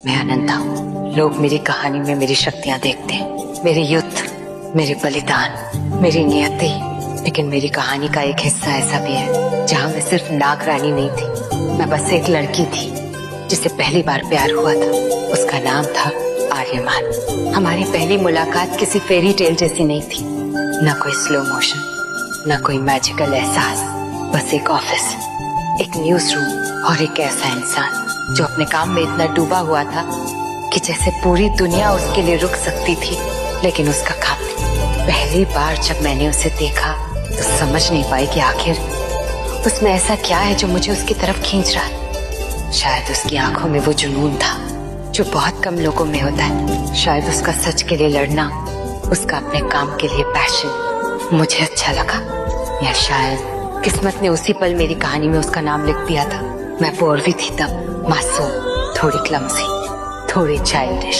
मैं अनंता हूँ। लोग मेरी कहानी में मेरी शक्तियाँ देखते हैं, मेरे युद्ध, मेरे बलिदान, मेरी नियति। लेकिन मेरी कहानी का एक हिस्सा ऐसा भी है जहाँ मैं सिर्फ नागरानी नहीं थी, मैं बस एक लड़की थी जिसे पहली बार प्यार हुआ था। उसका नाम था आर्यमान। हमारी पहली मुलाकात किसी फेरी टेल जैसी नहीं थी, न कोई स्लो मोशन, न कोई मैजिकल एहसास, बस एक ऑफिस, एक न्यूज रूम और एक ऐसा इंसान जो अपने काम में इतना डूबा हुआ था कि जैसे पूरी दुनिया उसके लिए रुक सकती थी, लेकिन उसका काम नहीं। पहली बार जब मैंने उसे देखा तो समझ नहीं पाई कि आखिर उसमें ऐसा क्या है जो मुझे उसकी तरफ खींच रहा है। शायद उसकी आंखों में वो जुनून था जो बहुत कम लोगों में होता है। शायद उसका सच के लिए लड़ना, उसका अपने काम के लिए पैशन मुझे अच्छा लगा, या शायद किस्मत ने उसी पल मेरी कहानी में उसका नाम लिख दिया था। मैं पूर्वी थी तब, मासूम, थोड़ी क्लमसी, थोड़ी चाइल्डिश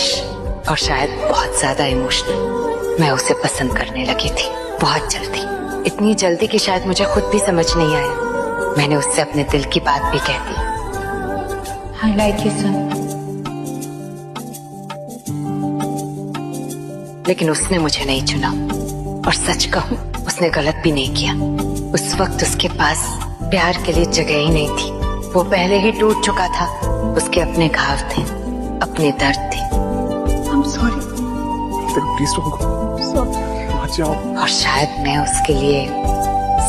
और शायद बहुत ज्यादा इमोशनल। मैं उसे पसंद करने लगी थी बहुत जल्दी, इतनी जल्दी कि शायद मुझे खुद भी समझ नहीं आया। मैंने उससे अपने दिल की बात भी कह दी। I like you son। लेकिन उसने मुझे नहीं चुना, और सच कहूं उसने गलत भी नहीं किया। उस वक्त उसके पास प्यार के लिए जगह ही नहीं थी। वो पहले ही टूट चुका था। उसके अपने घाव थे, अपने दर्द थे। I'm sorry। प्लीज मत जाओ। और शायद मैं उसके लिए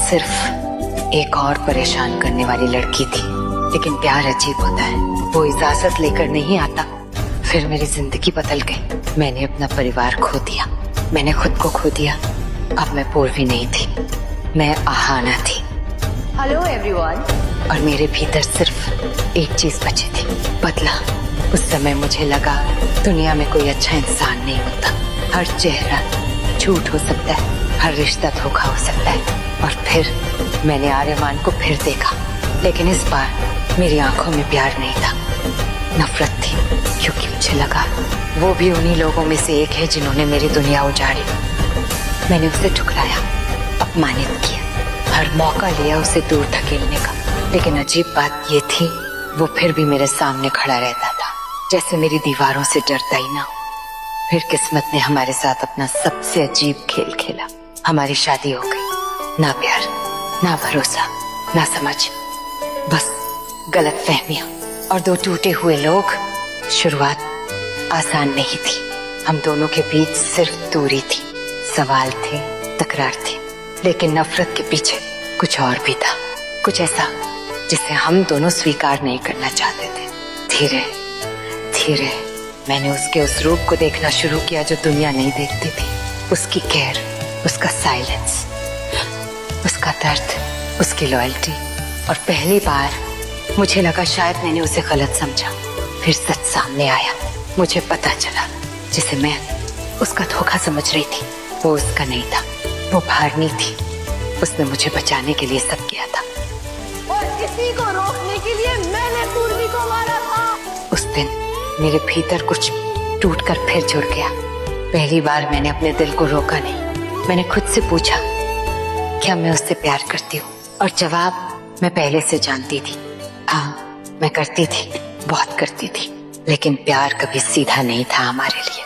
सिर्फ एक और परेशान करने वाली लड़की थी। लेकिन प्यार अजीब होता है, वो इजाजत लेकर नहीं आता। फिर मेरी जिंदगी बदल गई। मैंने अपना परिवार खो दिया, मैंने खुद को खो दिया। अब मैं पूर्वी नहीं थी, मैं आहाना थी। Hello everyone. और मेरे भीतर सिर्फ एक चीज बची थी, बदला। उस समय मुझे लगा दुनिया में कोई अच्छा इंसान नहीं होता। हर चेहरा झूठ हो सकता है, हर रिश्ता धोखा हो सकता है। और फिर मैंने आर्यमान को फिर देखा, लेकिन इस बार मेरी आंखों में प्यार नहीं था, नफरत थी। क्योंकि मुझे लगा वो भी उन्हीं लोगों में से एक है जिन्होंने मेरी दुनिया उजाड़ी। मैंने उसे ठुकराया, अपमानित किया, हर मौका लिया उसे दूर धकेलने का। लेकिन अजीब बात ये थी, वो फिर भी मेरे सामने खड़ा रहता था, जैसे मेरी दीवारों से डरता ही ना हो। फिर किस्मत ने हमारे साथ अपना सबसे अजीब खेल खेला। हमारी शादी हो गई। ना प्यार, ना भरोसा, ना समझ, बस गलत फहमियां और दो टूटे हुए लोग। शुरुआत आसान नहीं थी। हम दोनों के बीच सिर्फ दूरी थी, सवाल थे, तकरार थी, लेकिन नफरत के पीछे कुछ और भी था, कुछ ऐसा जिसे हम दोनों स्वीकार नहीं करना चाहते थे। धीरे धीरे मैंने उसके उस रूप को देखना शुरू किया जो दुनिया नहीं देखती थी। उसकी केयर, उसका साइलेंस, उसका दर्द, उसकी लॉयल्टी। और पहली बार मुझे लगा शायद मैंने उसे गलत समझा। फिर सच सामने आया। मुझे पता चला जिसे मैं उसका धोखा समझ रही थी, वो उसका नहीं था, वो भारनी थी। उसने मुझे बचाने के लिए सब किया था, और इसी को रोकने के लिए मैंने पूर्वी को मारा था। उस दिन मेरे भीतर कुछ टूटकर फिर जुड़ गया। पहली बार मैंने अपने दिल को रोका नहीं। मैंने खुद से पूछा, क्या मैं उससे प्यार करती हूँ? और जवाब मैं पहले से जानती थी। हाँ, मैं करती थी, बहुत करती थी। लेकिन प्यार कभी सीधा नहीं था हमारे लिए।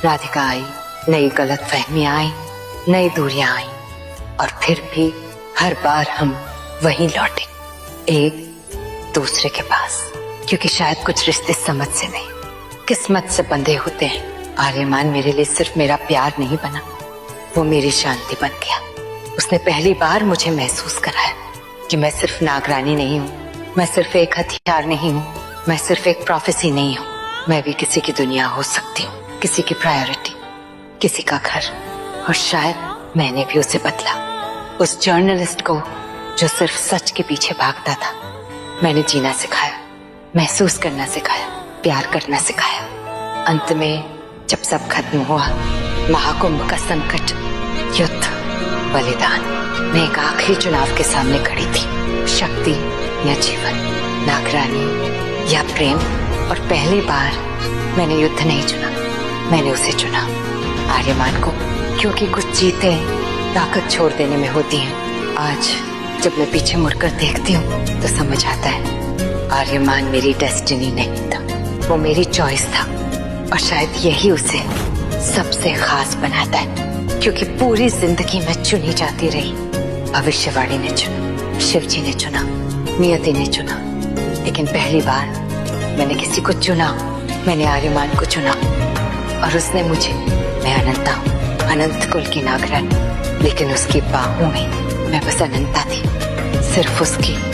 राधिका आई, नई गलत फहमियां आई, नई दूरियां आई, और फिर भी हर बार हम वहीं लौटे, एक दूसरे के पास। क्योंकि शायद कुछ रिश्ते समझ से नहीं, किस्मत से बंधे होते हैं। आर्यमान मेरे लिए सिर्फ मेरा प्यार नहीं बना, वो मेरी शांति बन गया। उसने पहली बार मुझे महसूस कराया कि मैं सिर्फ नागरानी नहीं हूँ, मैं सिर्फ एक हथियार नहीं हूँ, मैं सिर्फ एक प्रोफेसी नहीं हूँ। मैं भी किसी की दुनिया हो सकती हूँ, किसी की प्रायोरिटी, किसी का घर। और शायद मैंने भी उसे बदला। उस जर्नलिस्ट को जो सिर्फ सच के पीछे भागता था, मैंने जीना सिखाया, महसूस करना सिखाया, प्यार करना सिखाया। अंत में जब सब खत्म हुआ, महाकुंभ का संकट, युद्ध, बलिदान, मैं एक आखिरी चुनाव के सामने खड़ी थी, शक्ति या जीवन, नागरानी या प्रेम। और पहली बार मैंने युद्ध नहीं चुना, मैंने उसे चुना, आर्यमान को। क्योंकि कुछ जीते ताकत छोड़ देने में होती है। आज जब मैं पीछे मुड़कर देखती हूँ तो समझ आता है, आर्यमान मेरी डेस्टिनी नहीं था, वो मेरी चॉइस था और शायद यही उसे सबसे खास बनाता है, क्योंकि पूरी जिंदगी में चुनी जाती रही। भविष्यवाणी ने चुना, शिव जी ने चुना, नियति ने चुना, लेकिन पहली बार मैंने किसी को चुना। मैंने आर्यमान को चुना और उसने मुझे। मैं अनंता हूँ, अनंत कुल की नागरानी, लेकिन उसकी बाहों में मैं बस अनंता थी, सिर्फ उसकी।